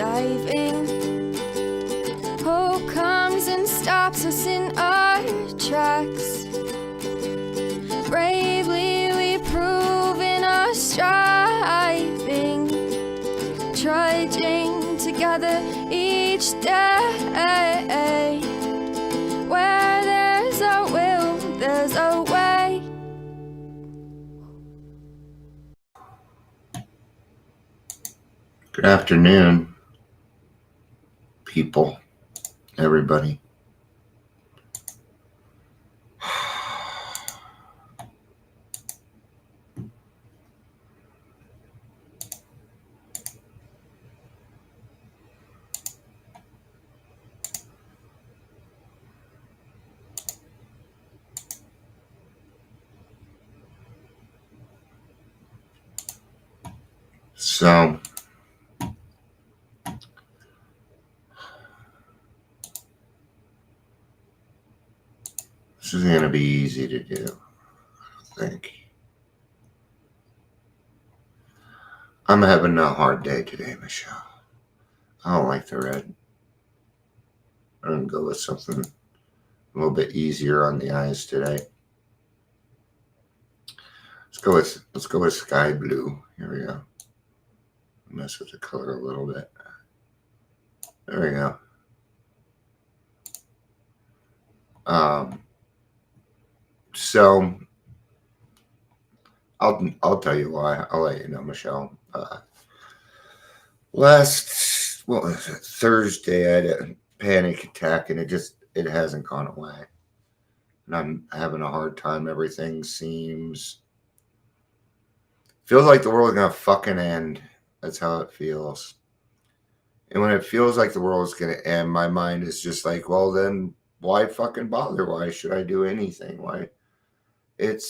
diving. Hope comes and stops us in our tracks. Bravely we prove in our striving, trudging together each day. Where there's a will, there's a way. Good afternoon, people, everybody. So, this is going to be easy to do, I think. I'm having a hard day today, Michelle. I don't like the red. I'm going to go with something a little bit easier on the eyes today. Let's go with sky blue. Here we go. Mess with the color a little bit. There we go. So I'll tell you why. I'll let you know, Michelle. Thursday I had a panic attack and it hasn't gone away. And I'm having a hard time. Everything feels like the world's gonna fucking end. That's how it feels. And when it feels like the world's gonna end, my mind is just like, well, then why fucking bother? Why should I do anything? Why? It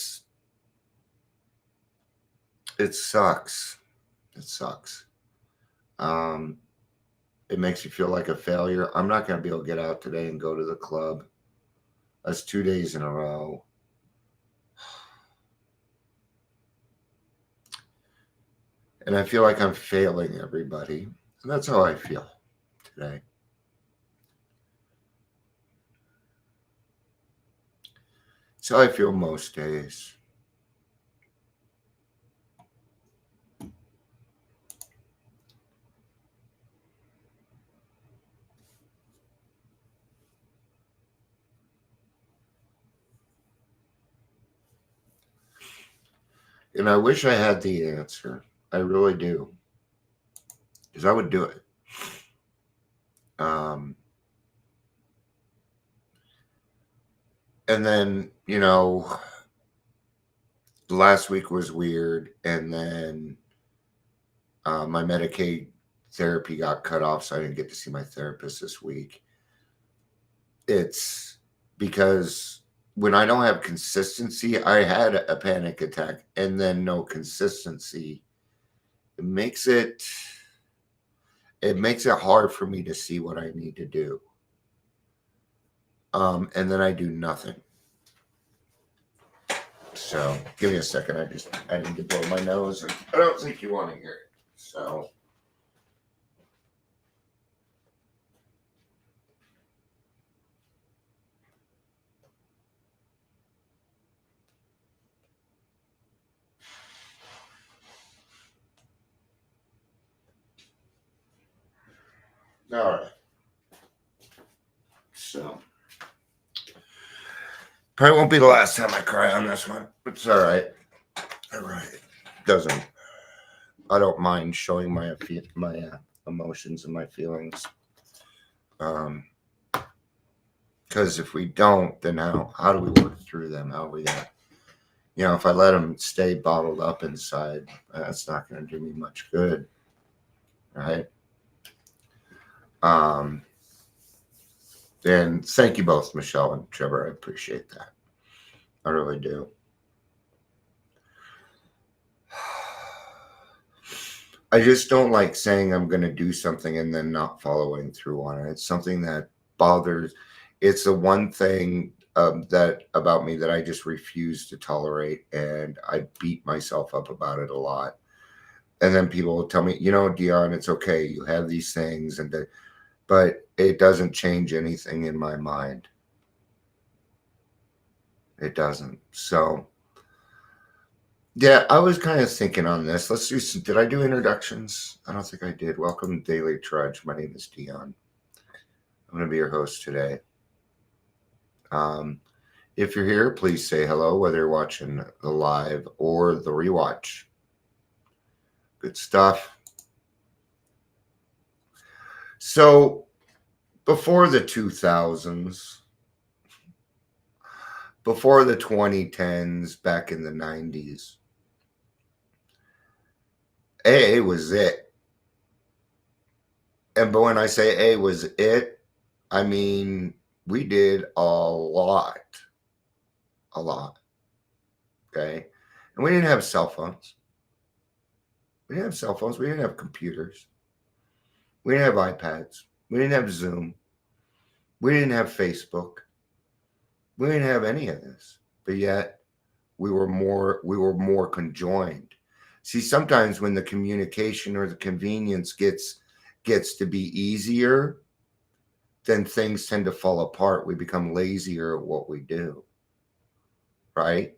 sucks. It sucks. It makes you feel like a failure. I'm not going to be able to get out today and go to the club. That's 2 days in a row. And I feel like I'm failing everybody. And that's how I feel today. It's how I feel most days. And I wish I had the answer. I really do. Because I would do it. And then, last week was weird. And then my Medicaid therapy got cut off, so I didn't get to see my therapist this week. It's because when I don't have consistency, I had a panic attack and then no consistency. It makes it hard for me to see what I need to do. And then I do nothing. So give me a second. I need to blow my nose. I don't think you want to hear it. So. All right. So. Probably won't be the last time I cry on this one. It's all right. All right. I don't mind showing my emotions and my feelings. Because if we don't, then how do we work through them? How are we gonna, if I let them stay bottled up inside, that's not going to do me much good, right? And thank you both, Michelle and Trevor. I appreciate that. I really do. I just don't like saying I'm going to do something and then not following through on it. It's something that bothers. It's the one thing that about me that I just refuse to tolerate, and I beat myself up about it a lot. And then people will tell me, Dion, it's okay. You have these things, but it doesn't change anything in my mind. It doesn't. So, yeah, I was kind of thinking on this. Let's do some. Did I do introductions? I don't think I did. Welcome to Daily Trudge. My name is Dion. I'm going to be your host today. If you're here, please say hello, whether you're watching the live or the rewatch. Good stuff. So, before the 2000s, before the 2010s, back in the 90s, AA was it. But when I say AA was it, I mean we did a lot. Okay? And we didn't have cell phones. We didn't have computers. We didn't have iPads. We didn't have Zoom. We didn't have Facebook. We didn't have any of this. But yet we were more conjoined. See, sometimes when the communication or the convenience gets to be easier, then things tend to fall apart. We become lazier at what we do. Right?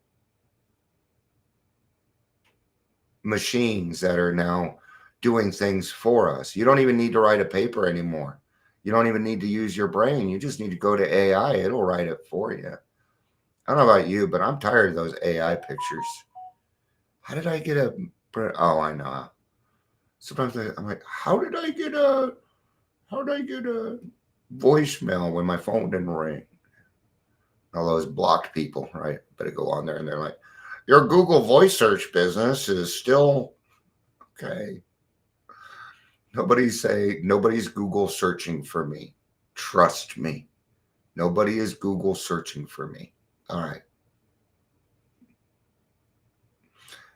Machines that are now doing things for us. You don't even need to write a paper anymore. You don't even need to use your brain. You just need to go to AI. It'll write it for you. I don't know about you, but I'm tired of those AI pictures. How did I get a... Oh, I know. Sometimes I'm like, how did I get a voicemail when my phone didn't ring? All those blocked people, right? Better go on there and they're like, your Google voice search business is still okay. Nobody's Google searching for me. Trust me. Nobody is Google searching for me. All right.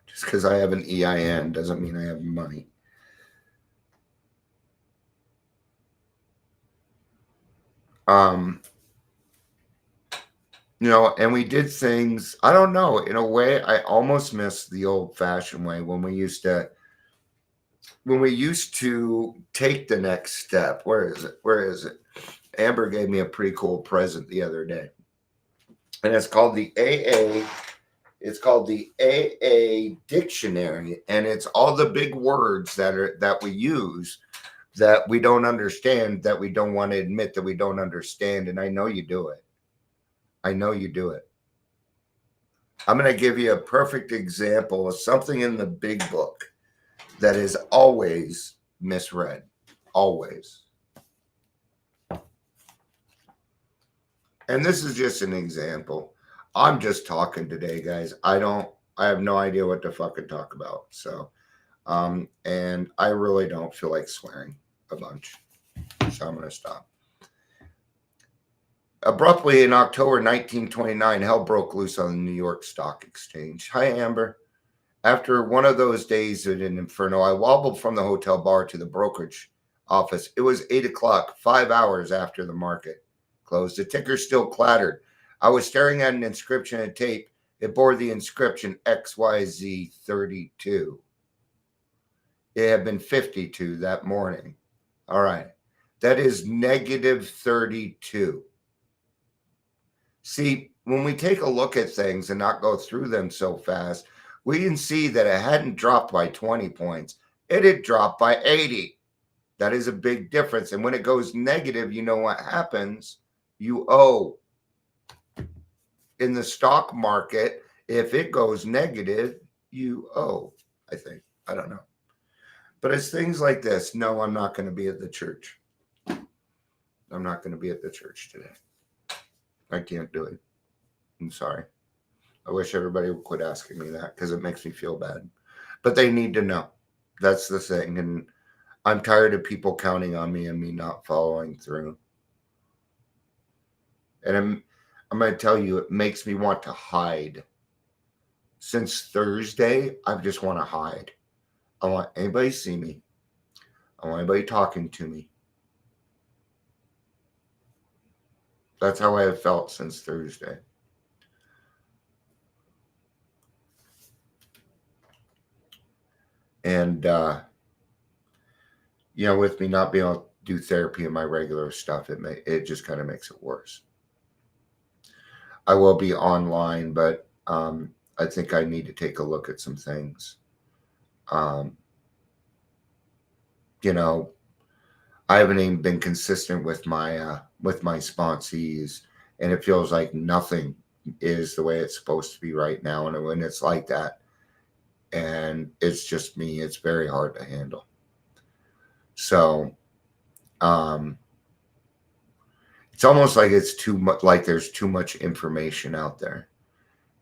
Just because I have an EIN doesn't mean I have money. And we did things, I don't know, in a way, I almost miss the old-fashioned way when we used to take the next step. Where is it? Amber gave me a pretty cool present the other day. And it's called the AA. It's called the AA dictionary, and it's all the big words that we use that we don't understand, that we don't want to admit that we don't understand. And I know you do it. I'm going to give you a perfect example of something in the big book that is always misread. Always. And this is just an example. I'm just talking today, guys. I have no idea what to fucking talk about. So, and I really don't feel like swearing a bunch. So I'm going to stop. Abruptly in October 1929, hell broke loose on the New York Stock Exchange. Hi, Amber. After one of those days in an inferno, I wobbled from the hotel bar to the brokerage office. It was 8 o'clock, 5 hours after the market closed. The ticker still clattered. I was staring at an inscription and tape. It bore the inscription XYZ32. It had been 52 that morning. All right. That is negative 32. See, when we take a look at things and not go through them so fast, we can see that it hadn't dropped by 20 points. It had dropped by 80. That is a big difference. And when it goes negative, you know what happens? You owe. In the stock market, if it goes negative, you owe, I think. I don't know. But it's things like this. No, I'm not going to be at the church. I'm not going to be at the church today. I can't do it. I'm sorry. I wish everybody would quit asking me that because it makes me feel bad. But they need to know. That's the thing. And I'm tired of people counting on me and me not following through. And I'm going to tell you, it makes me want to hide. Since Thursday, I just want to hide. I want anybody to see me. I want anybody talking to me. That's how I have felt since Thursday. And, with me not being able to do therapy and my regular stuff, it just kind of makes it worse. I will be online, but I think I need to take a look at some things. Um, you know, I haven't even been consistent with my sponsees, and it feels like nothing is the way it's supposed to be right now. And when it's like that, and it's just me, it's very hard to handle. So, um, it's almost like it's too much. Like there's too much information out there,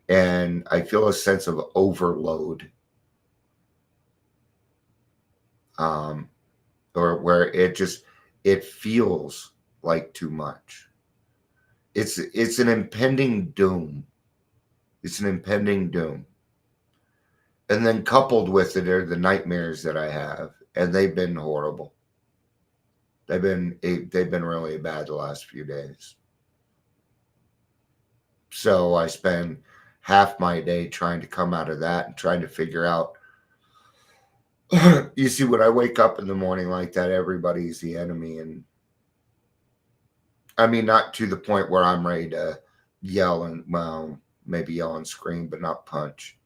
and I feel a sense of overload. Um, or where it feels like too much. It's an impending doom. It's an impending doom. And then coupled with it are the nightmares that I have, and they've been horrible. They've been really bad the last few days. So I spend half my day trying to come out of that and trying to figure out. You see, when I wake up in the morning like that, everybody's the enemy, and I mean, not to the point where I'm ready to yell and, well, maybe yell and scream, but not punch.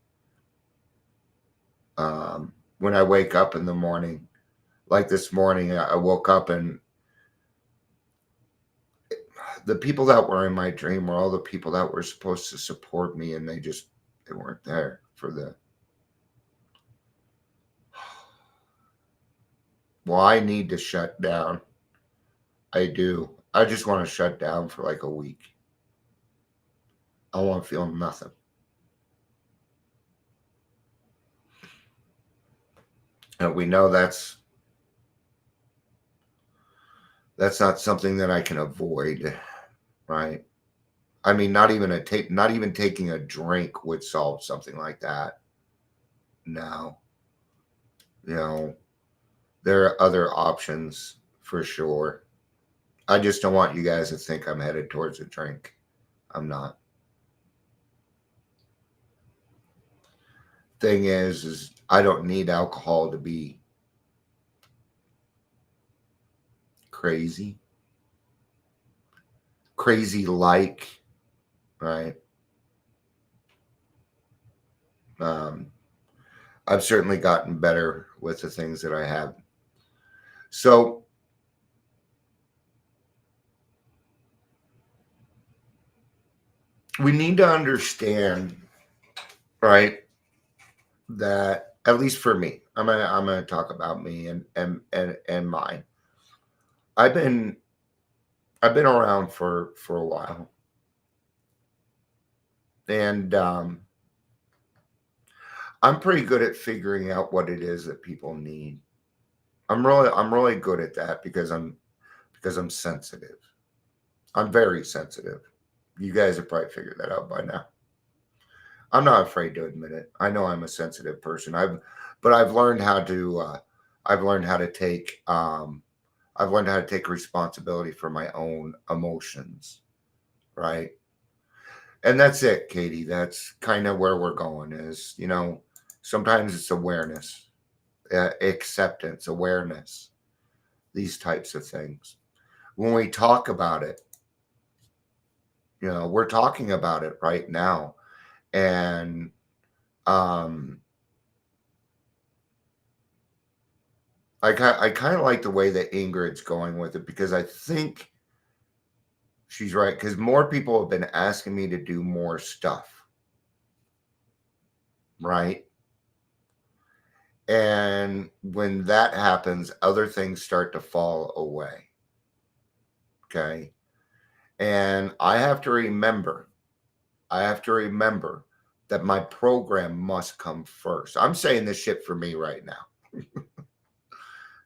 When I wake up in the morning, like this morning, I woke up and the people that were in my dream were all the people that were supposed to support me, and they weren't there for the. Well, I need to shut down. I do. I just want to shut down for like a week. I want to feel nothing. And we know that's not something that I can avoid, right? I mean, not even taking a drink would solve something like that. No, you know, there are other options for sure. I just don't want you guys to think I'm headed towards a drink. I'm not. Thing is I don't need alcohol to be crazy, like, right? Um, I've certainly gotten better with the things that I have. So we need to understand, right, that at least for me, I'm gonna talk about me and mine. I've been I've been around for a while, and I'm pretty good at figuring out what it is that people need. I'm really good at that because I'm sensitive. I'm very sensitive. You guys have probably figured that out by now. I'm not afraid to admit it. I know I'm a sensitive person. I've learned how to I've learned how to take I've learned how to take responsibility for my own emotions, right? And that's it, Katie. That's kind of where we're going. Is sometimes it's awareness, acceptance, awareness, these types of things. When we talk about it, we're talking about it right now, and um, I kind of like the way that Ingrid's going with it because I think she's right. Because more people have been asking me to do more stuff, right? And when that happens, other things start to fall away. Okay. And I have to remember that my program must come first. I'm saying this shit for me right now.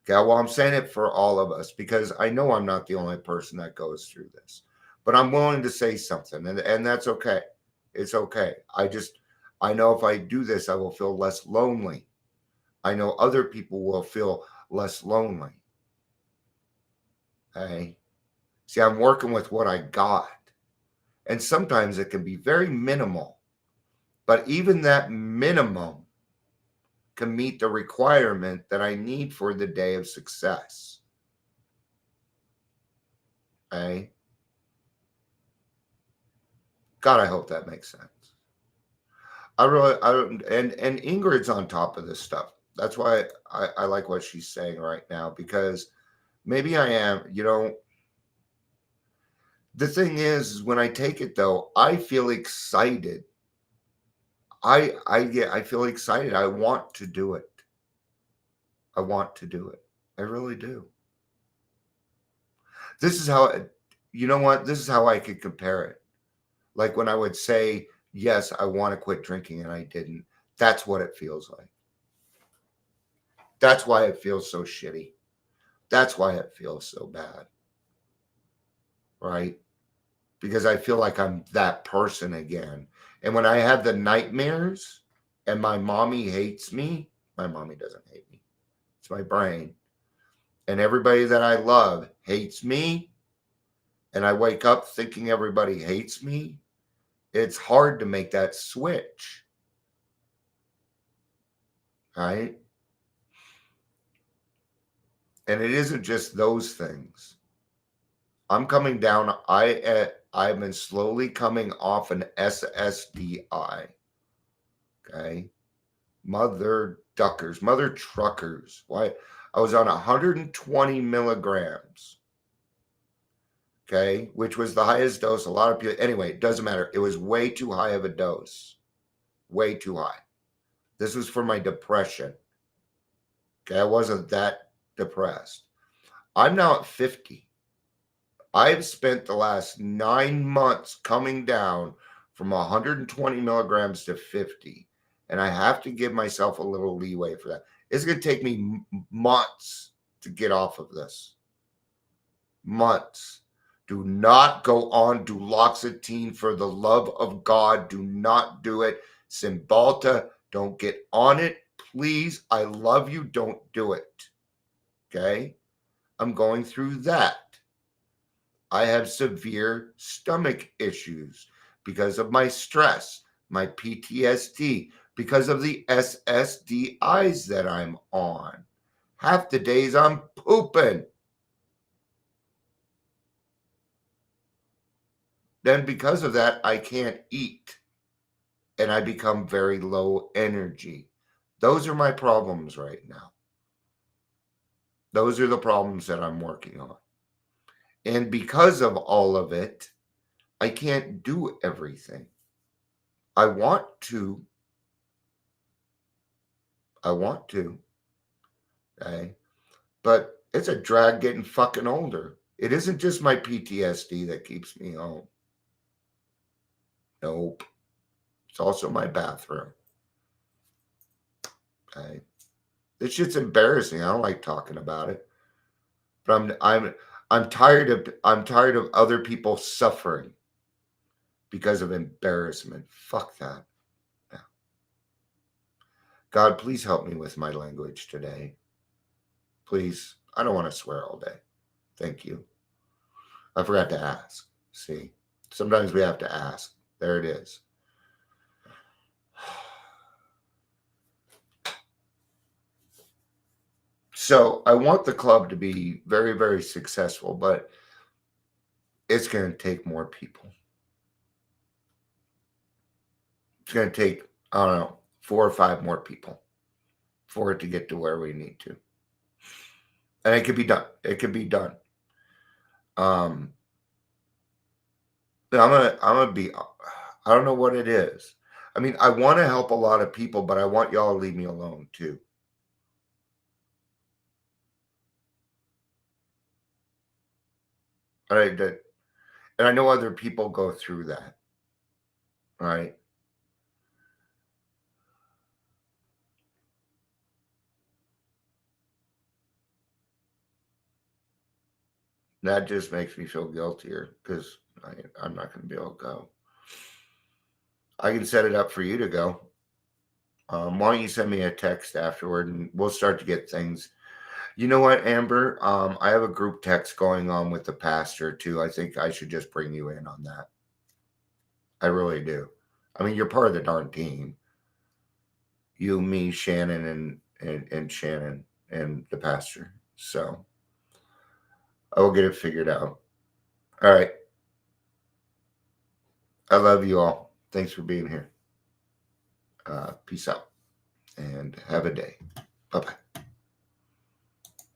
Okay, well, I'm saying it for all of us because I know I'm not the only person that goes through this, but I'm willing to say something, and that's okay. It's okay. I know if I do this, I will feel less lonely. I know other people will feel less lonely. Okay. See, I'm working with what I got, and sometimes it can be very minimal, but even that minimum can meet the requirement that I need for the day of success. Okay? God, I hope that makes sense. I don't, and Ingrid's on top of this stuff. That's why I like what she's saying right now, because maybe I am, the thing is when I take it though, I feel excited. I feel excited. I want to do it. I want to do it. I really do. This is how, you know what? This is how I could compare it. Like when I would say, yes, I want to quit drinking and I didn't. That's what it feels like. That's why it feels so shitty. That's why it feels so bad. Right? Because I feel like I'm that person again. And when I have the nightmares and my mommy hates me, my mommy doesn't hate me. It's my brain. And everybody that I love hates me. And I wake up thinking everybody hates me. It's hard to make that switch. Right? And it isn't just those things. I'm coming down. I've been slowly coming off an SSDI. Okay. Mother duckers, mother truckers. Why? I was on 120 milligrams. Okay. Which was the highest dose. A lot of people, anyway, it doesn't matter. It was way too high of a dose. Way too high. This was for my depression. Okay. I wasn't that depressed. I'm now at 50. I've spent the last 9 months coming down from 120 milligrams to 50. And I have to give myself a little leeway for that. It's going to take me months to get off of this. Months. Do not go on duloxetine for the love of God. Do not do it. Cymbalta, don't get on it. Please, I love you. Don't do it. Okay? I'm going through that. I have severe stomach issues because of my stress, my PTSD, because of the SSDIs that I'm on. Half the days I'm pooping. Then because of that, I can't eat. And I become very low energy. Those are my problems right now. Those are the problems that I'm working on. And because of all of it, I can't do everything. I want to. Okay? But it's a drag getting fucking older. It isn't just my PTSD that keeps me home. Nope. It's also my bathroom. Okay? This shit's embarrassing. I don't like talking about it. But I'm tired of other people suffering because of embarrassment. Fuck that. Yeah. God, please help me with my language today. Please. I don't want to swear all day. Thank you. I forgot to ask. See, sometimes we have to ask. There it is. So I want the club to be very, very successful, but it's going to take more people. It's going to take, I don't know, 4 or 5 more people for it to get to where we need to. And it could be done. It could be done. I'm gonna be, I don't know what it is. I mean, I want to help a lot of people, but I want y'all to leave me alone too. Right? And I know other people go through that. Right? That just makes me feel guiltier because I'm not going to be able to go. I can set it up for you to go. Why don't you send me a text afterward and we'll start to get things. You know what, Amber? I have a group text going on with the pastor too. I think I should just bring you in on that. I really do. I mean, you're part of the darn team. you, me, Shannon, and Shannon and the pastor. So I will get it figured out. All right. I love you all. Thanks for being here. Peace out and have a day. Bye-bye.